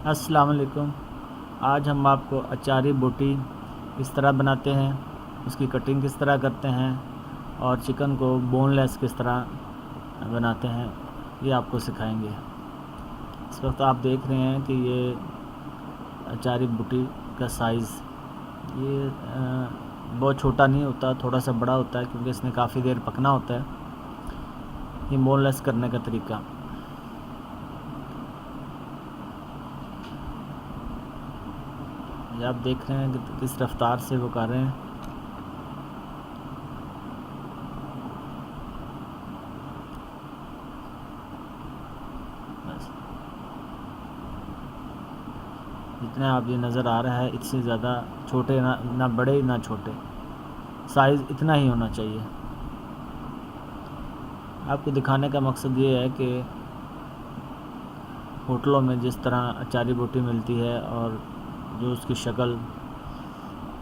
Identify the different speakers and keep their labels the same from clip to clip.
Speaker 1: अस्सलाम वालेकुम। आज हम आपको अचारी बोटी किस तरह बनाते हैं, उसकी कटिंग किस तरह करते हैं और चिकन को बोनलेस किस तरह बनाते हैं, ये आपको सिखाएंगे। इस वक्त आप देख रहे हैं कि ये अचारी बोटी का साइज़ ये बहुत छोटा नहीं होता, थोड़ा सा बड़ा होता है क्योंकि इसने काफ़ी देर पकना होता है। ये बोनलेस करने का तरीका, ये आप देख रहे हैं कि किस रफ्तार से वो कर रहे हैं। बस जितने आप ये नज़र आ रहा है इससे ज़्यादा छोटे ना बड़े ना छोटे, साइज़ इतना ही होना चाहिए। आपको दिखाने का मकसद ये है कि होटलों में जिस तरह अचारी बोटी मिलती है और जो उसकी शक्ल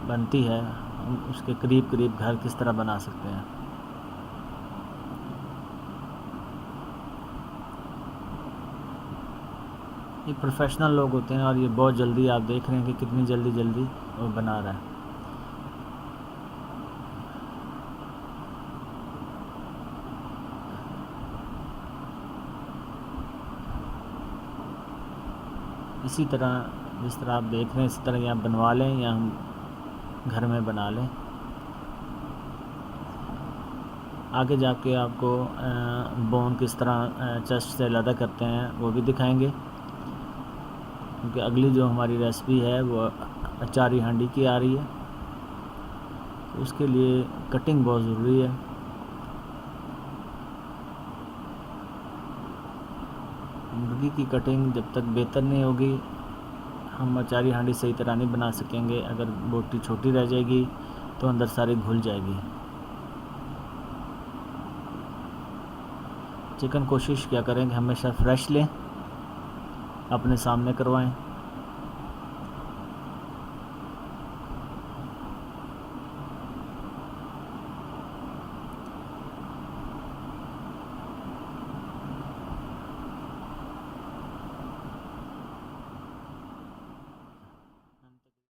Speaker 1: बनती है, हम उसके करीब करीब घर किस तरह बना सकते हैं। ये प्रोफेशनल लोग होते हैं और ये बहुत जल्दी, आप देख रहे हैं कि कितनी जल्दी वो बना रहा है। इसी तरह जिस तरह आप देख रहे हैं इसी तरह आप बनवा लें या हम घर में बना लें। आगे जाके आपको बोन किस तरह चेस्ट से अलग करते हैं वो भी दिखाएंगे, क्योंकि अगली जो हमारी रेसिपी है वो अचारी हांडी की आ रही है, तो उसके लिए कटिंग बहुत ज़रूरी है। मुर्गी की कटिंग जब तक बेहतर नहीं होगी हम अचारी हांडी सही तरह नहीं बना सकेंगे। अगर बोटी छोटी रह जाएगी तो अंदर सारी घुल जाएगी। चिकन कोशिश क्या करें कि हमेशा फ्रेश लें, अपने सामने करवाएं।